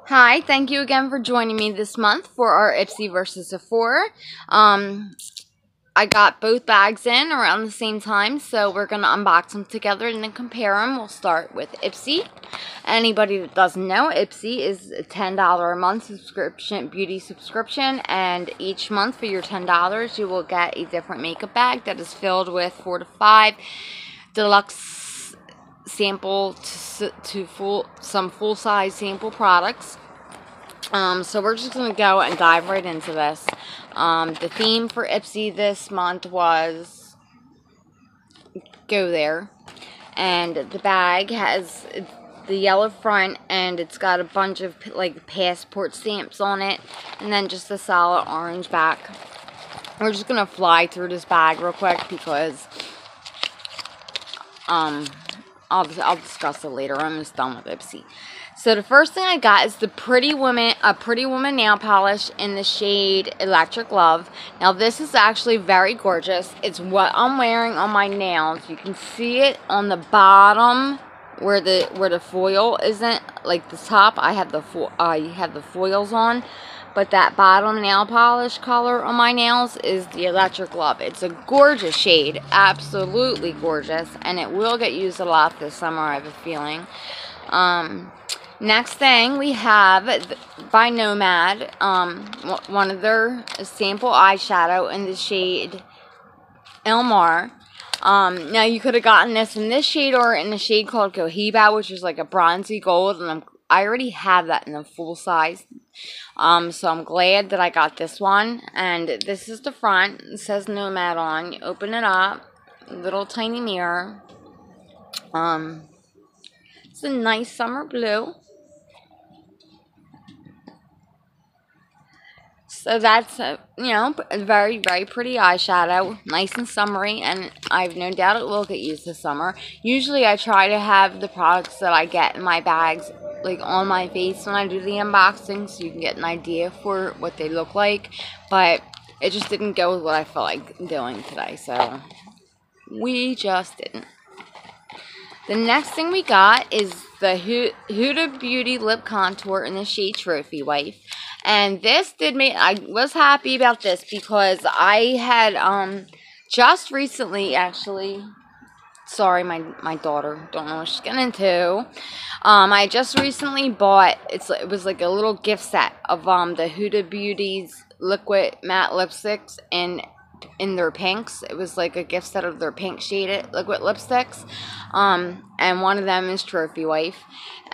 Hi, thank you again for joining me this month for our Ipsy versus Sephora. I got both bags in around the same time, so we're going to unbox them together and then compare them. We'll start with Ipsy. Anybody that doesn't know, Ipsy is a $10 a month beauty subscription, and each month for your $10 you will get a different makeup bag that is filled with 4 to 5 deluxe sample to full-size sample products. So we're just going to go and dive right into this. The theme for Ipsy this month was Go There. And the bag has the yellow front, and it's got a bunch of like passport stamps on it, and then just a solid orange back. We're just going to fly through this bag real quick because I'll discuss it later. I'm just done with Ipsy. So the first thing I got is the Pretty Woman nail polish in the shade Electric Love. Now this is actually very gorgeous. It's what I'm wearing on my nails. You can see it on the bottom where the foil isn't, like the top. I have the foils on, but that bottom nail polish color on my nails is the Electric Love. It's a gorgeous shade, absolutely gorgeous, and it will get used a lot this summer, I have a feeling. Next thing we have by Nomad, one of their sample eyeshadow in the shade Elmar. Now you could have gotten this in this shade or in a shade called Cohiba, which is like a bronzy gold, and I already have that in a full size. So I'm glad that I got this one. And this is the front. It says Nomad on. You open it up, little tiny mirror. It's a nice summer blue. So that's, a very, very pretty eyeshadow. Nice and summery, and I have no doubt it will get used this summer. Usually I try to have the products that I get in my bags, like, on my face when I do the unboxing, so you can get an idea for what they look like. But it just didn't go with what I felt like doing today, so we just didn't. The next thing we got is the Huda Beauty Lip Contour in the shade Trophy Wife. And this I was happy about this because I had, just recently, actually, sorry, my daughter, don't know what she's getting into. I just recently bought, it was like a little gift set of, the Huda Beauty's liquid matte lipsticks in their pinks. It was like a gift set of their pink shaded liquid lipsticks. And one of them is Trophy Wife.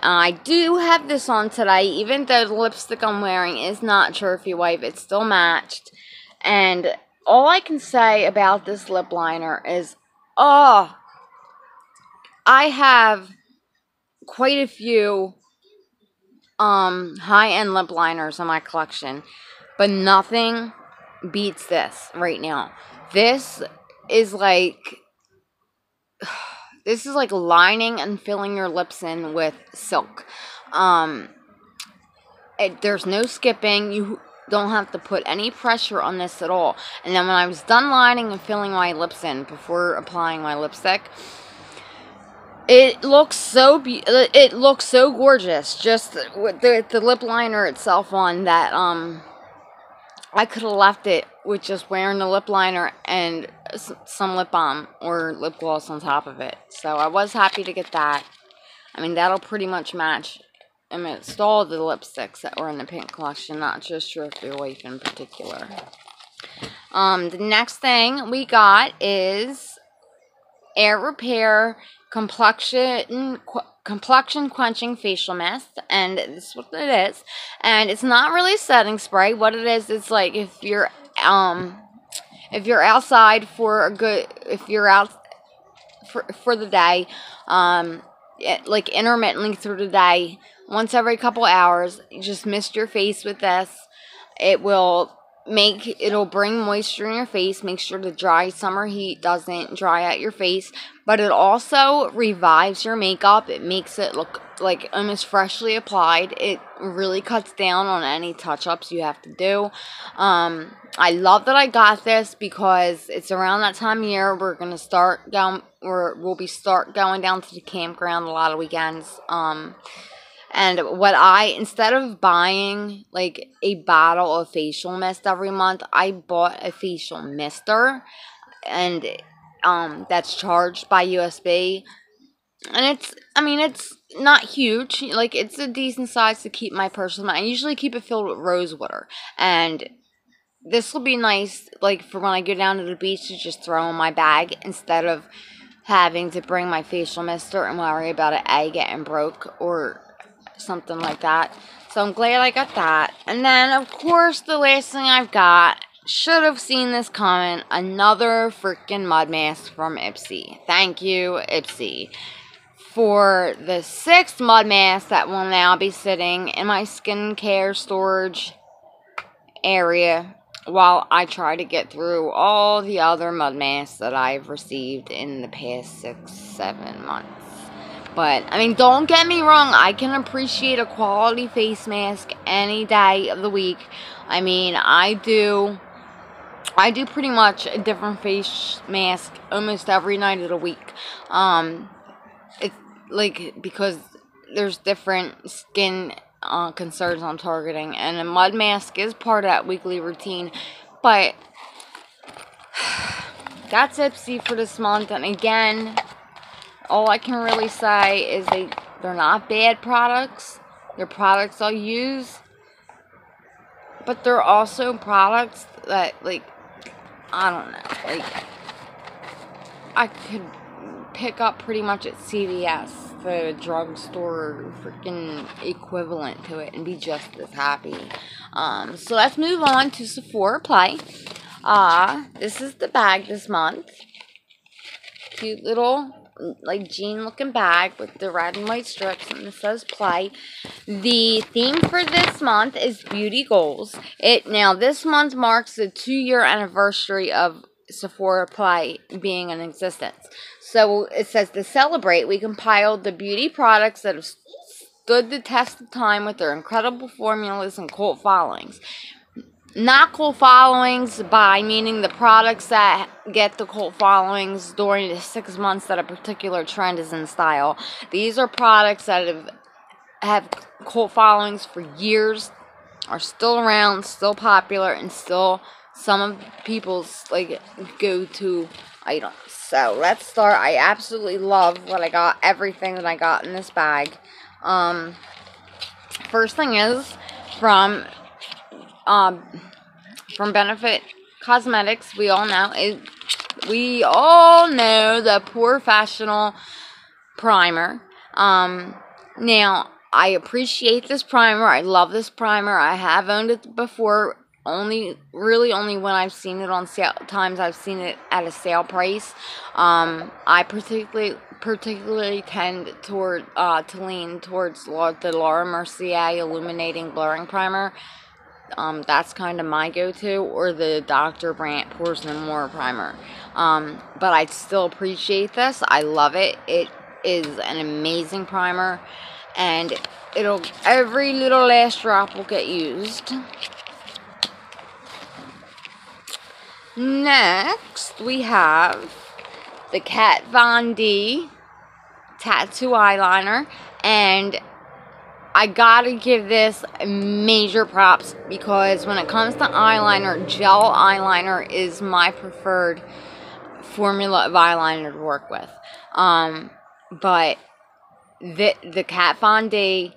I do have this on today, even though the lipstick I'm wearing is not Trophy Wife. It's still matched. And all I can say about this lip liner is, I have quite a few high-end lip liners in my collection, but nothing beats this right now. This is like lining and filling your lips in with silk. There's no skipping. You don't have to put any pressure on this at all. And then when I was done lining and filling my lips in before applying my lipstick, it looks so gorgeous. Just with the lip liner itself on, that I could have left it with just wearing the lip liner and some lip balm or lip gloss on top of it. So I was happy to get that. I mean, that'll pretty much match amidst all the lipsticks that were in the pink collection, not just Trophy Wife in particular. The next thing we got is Air Repair Complexion Quenching Facial Mist, and this is what it is. And it's not really setting spray. What it is, it's like if you're outside if you're out for the day, like intermittently through the day, once every couple hours, you just mist your face with this. It'll bring moisture in your face, make sure the dry summer heat doesn't dry out your face, but it also revives your makeup. It makes it look like almost freshly applied. It really cuts down on any touch-ups you have to do. I love that I got this because it's around that time of year we'll be going down to the campground a lot of weekends. And instead of buying like a bottle of facial mist every month, I bought a facial mister, and that's charged by USB. And it's not huge. Like, it's a decent size to keep my personal. I usually keep it filled with rose water, and this will be nice, like, for when I go down to the beach to just throw in my bag instead of having to bring my facial mister and worry about it getting broke or something like that. So I'm glad I got that. And then, of course, the last thing I've got, should have seen this coming, another freaking mud mask from Ipsy. Thank you, Ipsy, for the 6th mud mask that will now be sitting in my skincare storage area while I try to get through all the other mud masks that I've received in the past 6-7 months. But, I mean, don't get me wrong, I can appreciate a quality face mask any day of the week. I mean, I do pretty much a different face mask almost every night of the week. It's like, because there's different skin concerns I'm targeting, and a mud mask is part of that weekly routine. But that's Ipsy for this month. And again, all I can really say is they're not bad products. They're products I'll use, but they're also products that, like, I don't know, like, I could pick up pretty much at CVS, the drugstore freaking equivalent to it, and be just as happy. So let's move on to Sephora Play. This is the bag this month. Cute little, like, jean looking bag with the red and white strips, and it says Play. The theme for this month is beauty goals. Now this month marks the 2-year anniversary of Sephora Play being in existence. So it says, to celebrate, we compiled the beauty products that have stood the test of time with their incredible formulas and cult followings. Not cult followings by meaning the products that get the cult followings during the 6 months that a particular trend is in style. These are products that have cult followings for years, are still around, still popular, and still some of people's, like, go-to items. So let's start. I absolutely love what I got, everything that I got in this bag. First thing is from Benefit Cosmetics. We all know the Professional primer. Now, I appreciate this primer. I love this primer. I have owned it before. Only when I've seen it on sale. Times I've seen it at a sale price. I particularly tend to lean towards the Laura Mercier Illuminating Blurring Primer. That's kind of my go-to, or the Dr. Brandt Pores No More primer. But I still appreciate this. I love it. It is an amazing primer, and every little last drop will get used. Next, we have the Kat Von D Tattoo Eyeliner, and I gotta give this major props, because when it comes to eyeliner, gel eyeliner is my preferred formula of eyeliner to work with. But the Kat Von D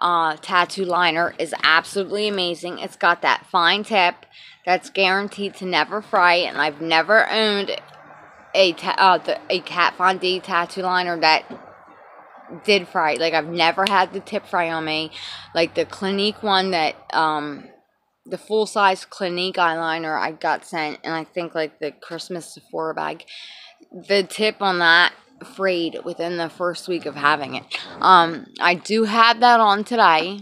tattoo liner is absolutely amazing. It's got that fine tip that's guaranteed to never fray, and I've never owned a Kat Von D tattoo liner that did fray. Like, I've never had the tip fray on me. Like the Clinique one that the full size Clinique eyeliner I got sent, and I think like the Christmas Sephora bag, the tip on that frayed within the first week of having it. I do have that on today,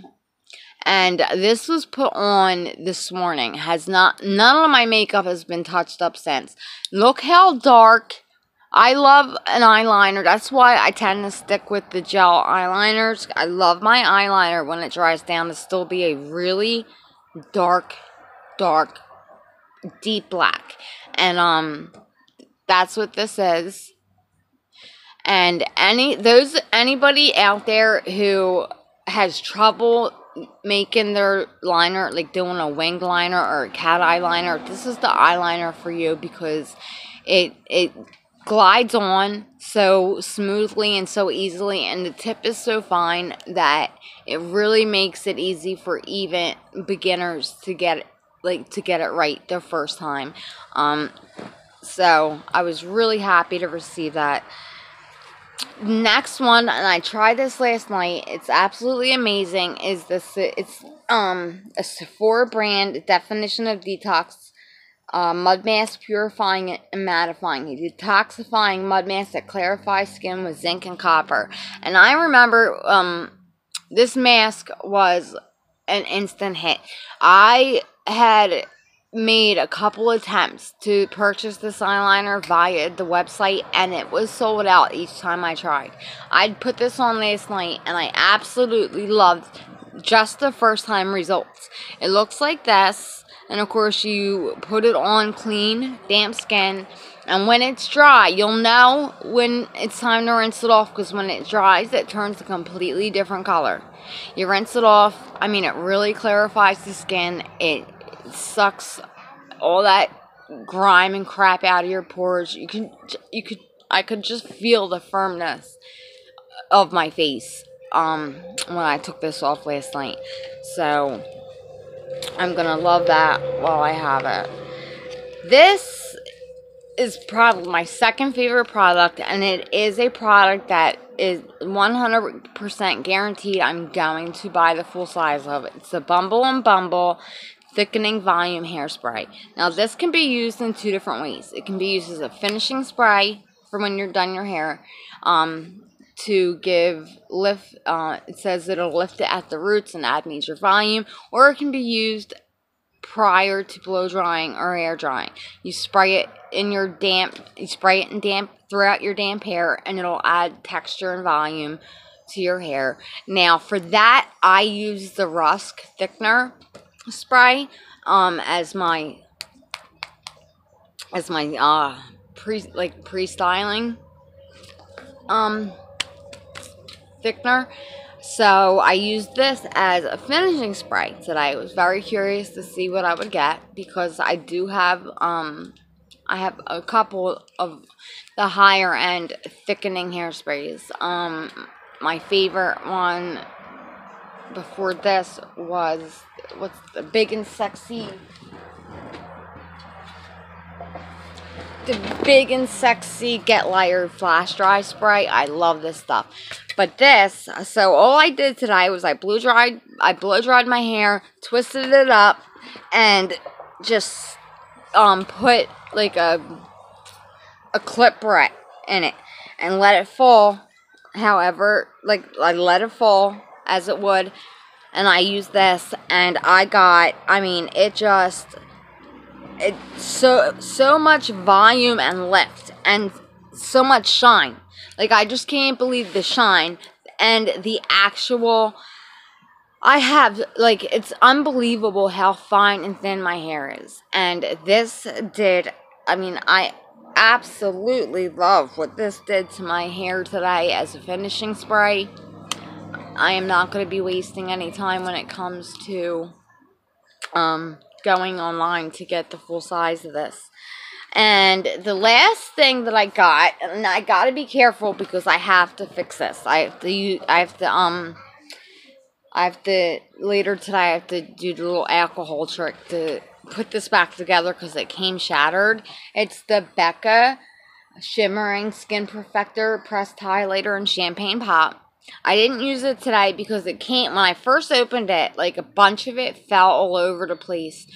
and this was put on this morning. None of my makeup has been touched up since. Look how dark. I love an eyeliner. That's why I tend to stick with the gel eyeliners. I love my eyeliner when it dries down to still be a really dark, deep black. And that's what this is. And anybody out there who has trouble making their liner, like doing a winged liner or a cat eye liner, this is the eyeliner for you, because it glides on so smoothly and so easily, and the tip is so fine that it really makes it easy for even beginners to get it right the first time. So I was really happy to receive that. Next one, and I tried this last night, it's absolutely amazing, is this, it's a Sephora brand definition of detox mud mask, purifying and mattifying, a detoxifying mud mask that clarifies skin with zinc and copper. And I remember this mask was an instant hit. I had made a couple attempts to purchase this eyeliner via the website, and it was sold out each time I tried. I'd put this on last night, and I absolutely loved just the first time results. It looks like this, and of course you put it on clean, damp skin, and when it's dry, you'll know when it's time to rinse it off, because when it dries, it turns a completely different color. You rinse it off, I mean, it really clarifies the skin. It sucks all that grime and crap out of your pores. I could just feel the firmness of my face when I took this off last night. So I'm gonna love that while I have it. This is probably my second favorite product, and it is a product that is 100% guaranteed I'm going to buy the full size of it. It's the Bumble Bumble Thickening Volume Hairspray. Now, this can be used in two different ways. It can be used as a finishing spray for when you're done your hair, to give lift. It says it'll lift it at the roots and add major volume, or it can be used prior to blow drying or air drying. You spray it in damp throughout your damp hair, and it'll add texture and volume to your hair. Now, for that, I use the Rusk thickener spray as my pre-styling thickener. So I used this as a finishing spray today. I was very curious to see what I would get, because I do have I have a couple of the higher end thickening hairsprays. My favorite one before this was the Big and Sexy Get Lighter Flash Dry Spray. I love this stuff. But this, so all I did today was I blow dried my hair, twisted it up, and just put like a clip right in it and let it fall. However, like I let it fall as it would, and I used this, and it's so much volume and lift and so much shine. Like, I just can't believe the shine and the actual, it's unbelievable how fine and thin my hair is. And I absolutely love what this did to my hair today as a finishing spray. I am not going to be wasting any time when it comes to going online to get the full size of this. And the last thing that I got, and I gotta be careful because I have to fix this. Later today, I have to do the little alcohol trick to put this back together because it came shattered. It's the Becca Shimmering Skin Perfector Pressed Highlighter in Champagne Pop. I didn't use it today because when I first opened it, like a bunch of it fell all over the place.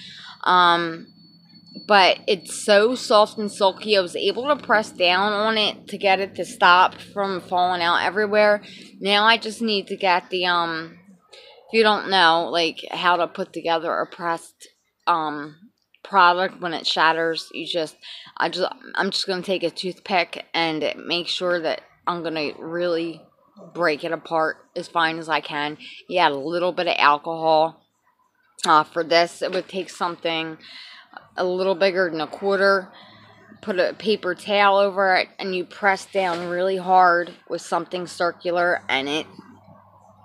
But it's so soft and silky. I was able to press down on it to get it to stop from falling out everywhere. Now I just need to get the, if you don't know, like, how to put together a pressed, product when it shatters, I'm just going to take a toothpick and make sure that I'm going to really break it apart as fine as I can. Yeah, a little bit of alcohol. For this, it would take something a little bigger than a quarter. Put a paper towel over it, and you press down really hard with something circular, and it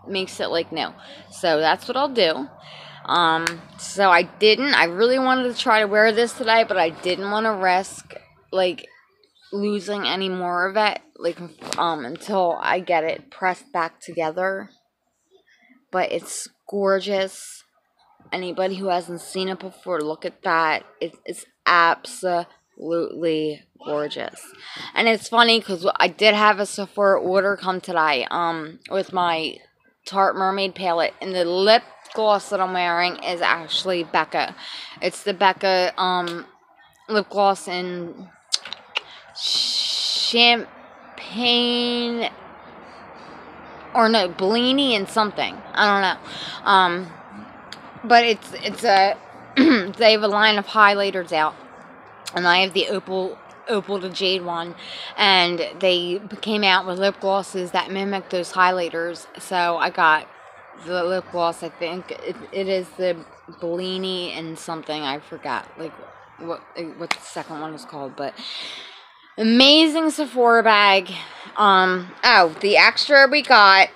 makes it like new. So that's what I'll do. So I really wanted to try to wear this today, but I didn't want to risk, like, losing any more of it, like, until I get it pressed back together. But it's gorgeous. Anybody who hasn't seen it before, look at that. It's absolutely gorgeous. And it's funny because I did have a Sephora order come today, with my Tarte Mermaid palette, and the lip gloss that I'm wearing is actually Becca. It's the Becca, lip gloss in champagne, or no, Bellini and something. I don't know. But it's a they have a line of highlighters out, and I have the opal to jade one, and they came out with lip glosses that mimic those highlighters. So I got the lip gloss. I think it is the Bellini and something. I forgot like what the second one is called, but amazing Sephora bag. Oh, the extra we got.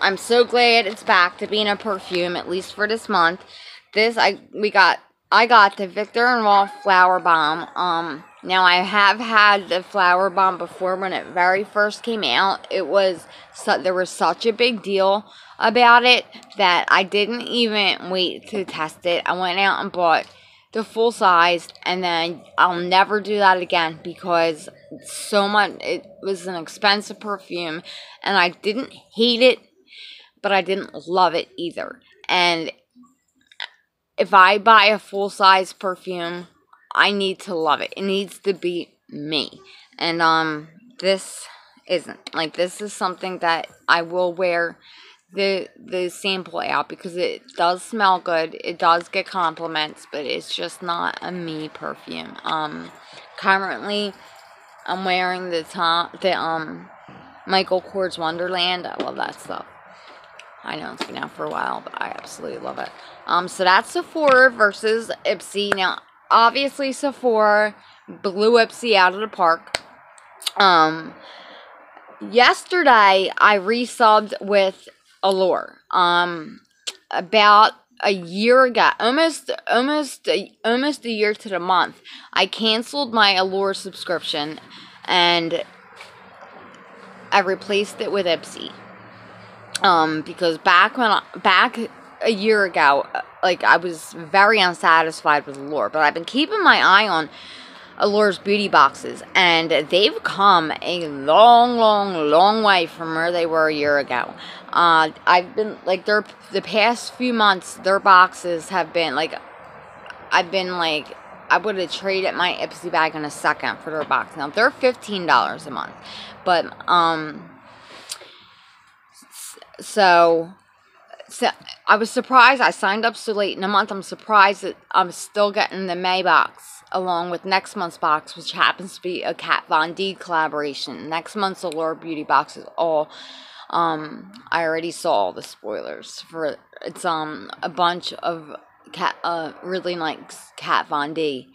I'm so glad it's back to being a perfume, at least for this month. I got the Victor and Rolf Flower Bomb. Now I have had the Flower Bomb before when it very first came out. There was such a big deal about it that I didn't even wait to test it. I went out and bought the full size, and then I'll never do that again because it was an expensive perfume, and I didn't hate it, but I didn't love it either. And if I buy a full-size perfume, I need to love it. It needs to be me. And this isn't. Like, this is something that I will wear the sample out because it does smell good. It does get compliments, but it's just not a me perfume. Currently I'm wearing the Michael Kors Wonderland. I love that stuff. I know it's been out for a while, but I absolutely love it. So that's Sephora versus Ipsy. Now, obviously, Sephora blew Ipsy out of the park. Yesterday, I resubbed with Allure. About a year ago, almost a year to the month, I canceled my Allure subscription, and I replaced it with Ipsy. Because back a year ago, like, I was very unsatisfied with Allure, but I've been keeping my eye on Allure's beauty boxes, and they've come a long way from where they were a year ago. I've been, like, the past few months, their boxes have been, like, I would have traded my Ipsy bag in a second for their box. Now, they're $15 a month, but, So I was surprised. I signed up so late in the month. I'm surprised that I'm still getting the May box along with next month's box, which happens to be a Kat Von D collaboration. Next month's Allure Beauty box is all, I already saw all the spoilers for it. It's a bunch of really nice Kat Von D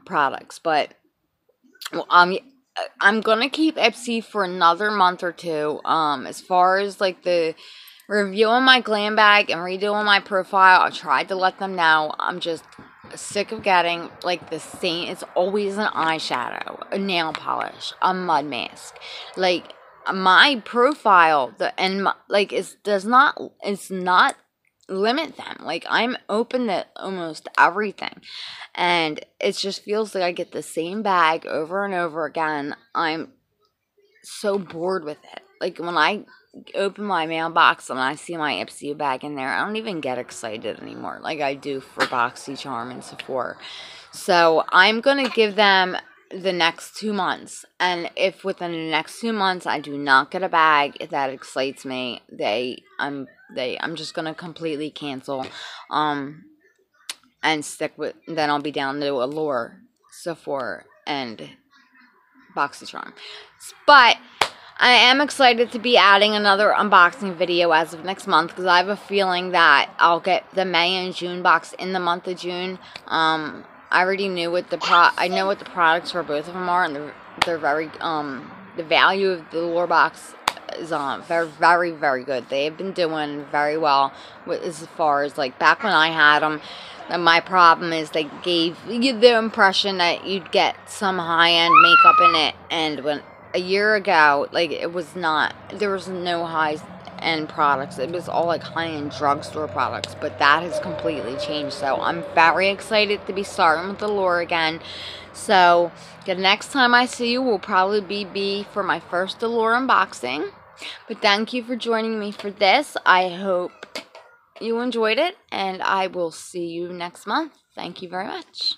products, but I'm gonna keep Ipsy for another month or two. As far as, like, the reviewing my glam bag and redoing my profile, I tried to let them know I'm just sick of getting, like, the same. It's always an eyeshadow, a nail polish, a mud mask. Like, my profile, it's not limit them. Like, I'm open to almost everything, and it just feels like I get the same bag over and over again. I'm so bored with it. Like, when I open my mailbox and I see my Ipsy bag in there, I don't even get excited anymore like I do for BoxyCharm and Sephora. So I'm gonna give them the next 2 months, and if within the next 2 months I do not get a bag that excites me, I'm just gonna completely cancel, and then I'll be down to Allure, Sephora, and BoxyCharm. But I am excited to be adding another unboxing video as of next month, because I have a feeling that I'll get the May and June box in the month of June. I already knew I know what the products for both of them are, and they're very, the value of the Allure box is on. They're very, very good. They have been doing very well as far as like back when I had them. And my problem is they gave you the impression that you'd get some high-end makeup in it, and when a year ago, like, it was not, there was no high-end products. It was all like high-end drugstore products, but that has completely changed. So I'm very excited to be starting with Allure again. So the next time I see you will probably be for my first Allure unboxing. But thank you for joining me for this. I hope you enjoyed it, and I will see you next month. Thank you very much.